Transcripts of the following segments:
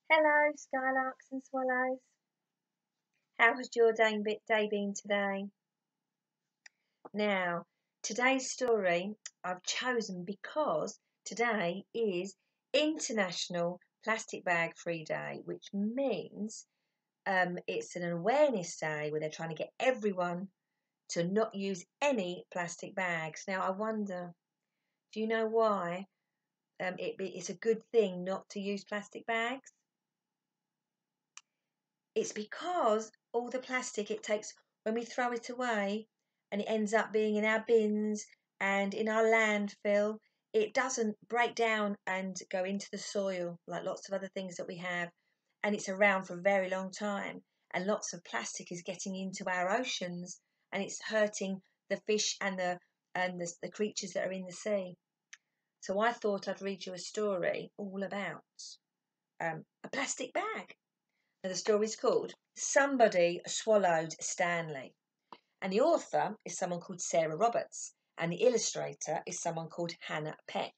Hello, skylarks and swallows. How has your day been today? Now, today's story I've chosen because today is International Plastic Bag Free Day, which means it's an awareness day where they're trying to get everyone to not use any plastic bags. Now, I wonder, do you know why it's a good thing not to use plastic bags? It's because all the plastic it takes when we throw it away and it ends up being in our bins and in our landfill, it doesn't break down and go into the soil like lots of other things that we have. And it's around for a very long time. And lots of plastic is getting into our oceans and it's hurting the fish and the creatures that are in the sea. So I thought I'd read you a story all about a plastic bag. Now, the story's called Somebody Swallowed Stanley. And the author is someone called Sarah Roberts. And the illustrator is someone called Hannah Peck.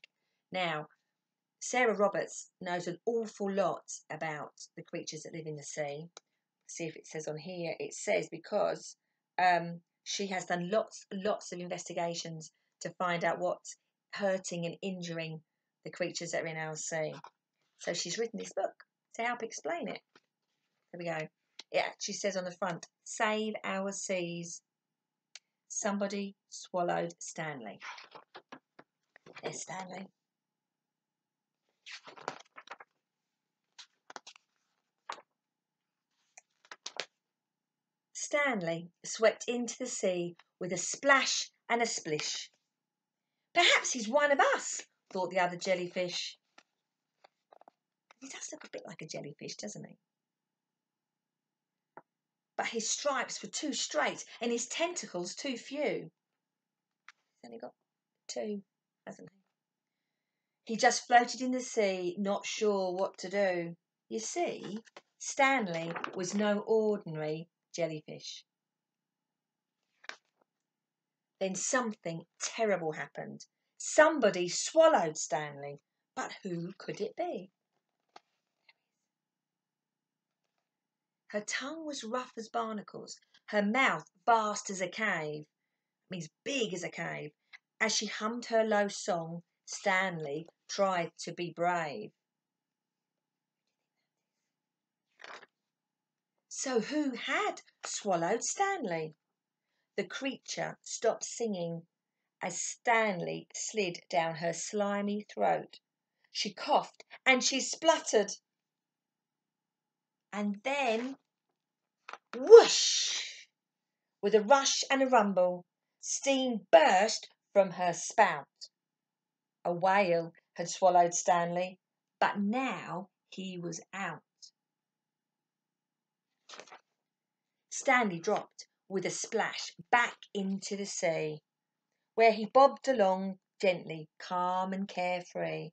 Now, Sarah Roberts knows an awful lot about the creatures that live in the sea. See if it says on here. It says because she has done lots of investigations to find out what's hurting and injuring the creatures that are in our sea. So she's written this book to help explain it. There we go. It actually says on the front, "Save our seas." Somebody swallowed Stanley. There's Stanley. Stanley swept into the sea with a splash and a splish. Perhaps he's one of us, thought the other jellyfish. He does look a bit like a jellyfish, doesn't he? But his stripes were too straight and his tentacles too few. He's only got two, hasn't he? He just floated in the sea, not sure what to do. You see, Stanley was no ordinary jellyfish. Then something terrible happened. Somebody swallowed Stanley. But who could it be? Her tongue was rough as barnacles, her mouth vast as a cave, means big as a cave. As she hummed her low song, Stanley tried to be brave. So who had swallowed Stanley? The creature stopped singing as Stanley slid down her slimy throat. She coughed and she spluttered. And then, whoosh! With a rush and a rumble, steam burst from her spout. A whale had swallowed Stanley, but now he was out. Stanley dropped with a splash back into the sea, where he bobbed along gently, calm and carefree,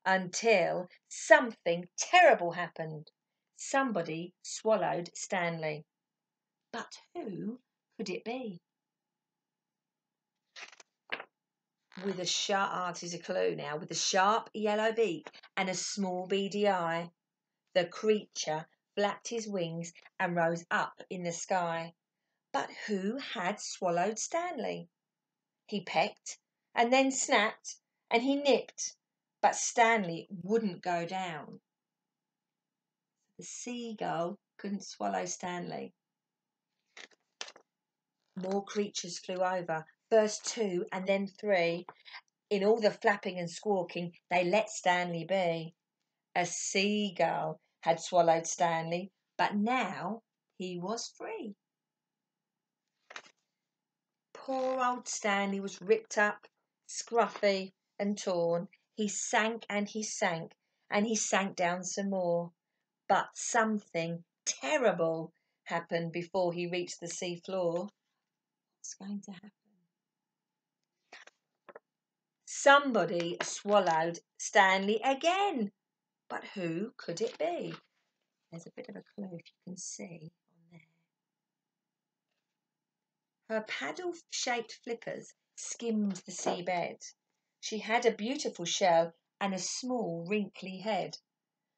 until something terrible happened. Somebody swallowed Stanley. But who could it be? With a sharp, this is a clue now, with a sharp yellow beak and a small beady eye, the creature flapped his wings and rose up in the sky. But who had swallowed Stanley? He pecked and then snapped and he nipped, but Stanley wouldn't go down. The seagull couldn't swallow Stanley. More creatures flew over, first two and then three. In all the flapping and squawking, they let Stanley be. A seagull had swallowed Stanley, but now he was free. Poor old Stanley was ripped up, scruffy and torn. He sank and he sank and he sank down some more. But something terrible happened before he reached the sea floor. What's going to happen? Somebody swallowed Stanley again. But who could it be? There's a bit of a clue if you can see on there. Her paddle-shaped flippers skimmed the seabed. She had a beautiful shell and a small, wrinkly head.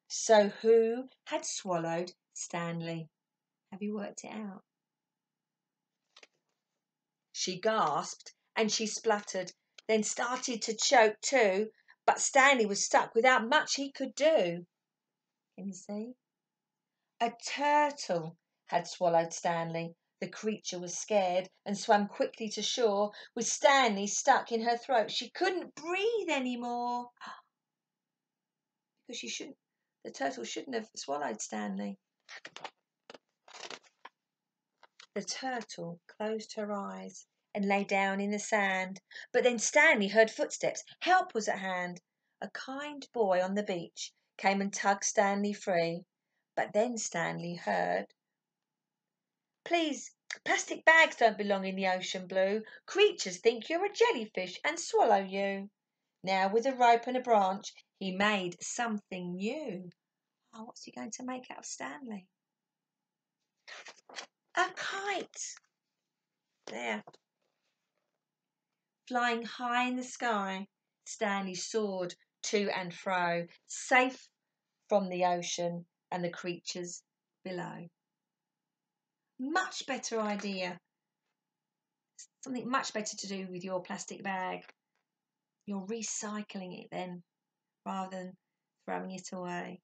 So who had swallowed Stanley? Have you worked it out? She gasped and she spluttered, then started to choke too, but Stanley was stuck without much he could do. Can you see? A turtle had swallowed Stanley. The creature was scared and swam quickly to shore with Stanley stuck in her throat. She couldn't breathe anymore because the turtle shouldn't have swallowed Stanley. The turtle closed her eyes and lay down in the sand. But then Stanley heard footsteps. Help was at hand. A kind boy on the beach came and tugged Stanley free. But then Stanley heard, "Please, plastic bags don't belong in the ocean blue. Creatures think you're a jellyfish and swallow you." Now with a rope and a branch, he made something new. Oh, what's he going to make out of Stanley? A kite. There. Flying high in the sky, Stanley soared to and fro, safe from the ocean and the creatures below. Much better idea. Something much better to do with your plastic bag. You're recycling it then, rather than throwing it away.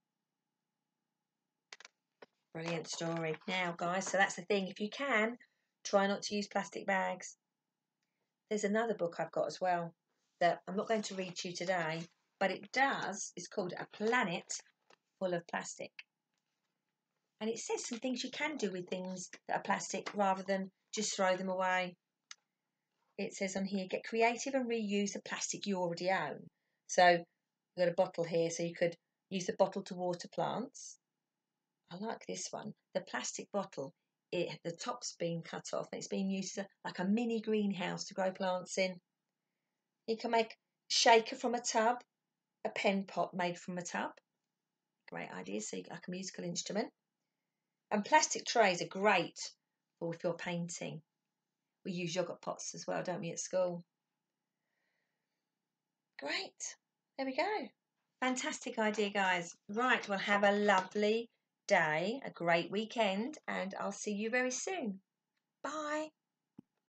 Brilliant story. Now, guys, so that's the thing. If you can, try not to use plastic bags. There's another book I've got as well that I'm not going to read to you today, but it's called A Planet Full of Plastic. And it says some things you can do with things that are plastic rather than just throw them away. It says on here, get creative and reuse the plastic you already own. So we've got a bottle here, so you could use the bottle to water plants. I like this one. The plastic bottle, the top's been cut off and it's being used as like a mini greenhouse to grow plants in. You can make a shaker from a tub, a pen pot made from a tub. Great idea, so you like a musical instrument. And plastic trays are great for if you're painting. We use yogurt pots as well, don't we, at school? Great. There we go. Fantastic idea, guys. Right, well, have a lovely day, a great weekend, and I'll see you very soon. Bye.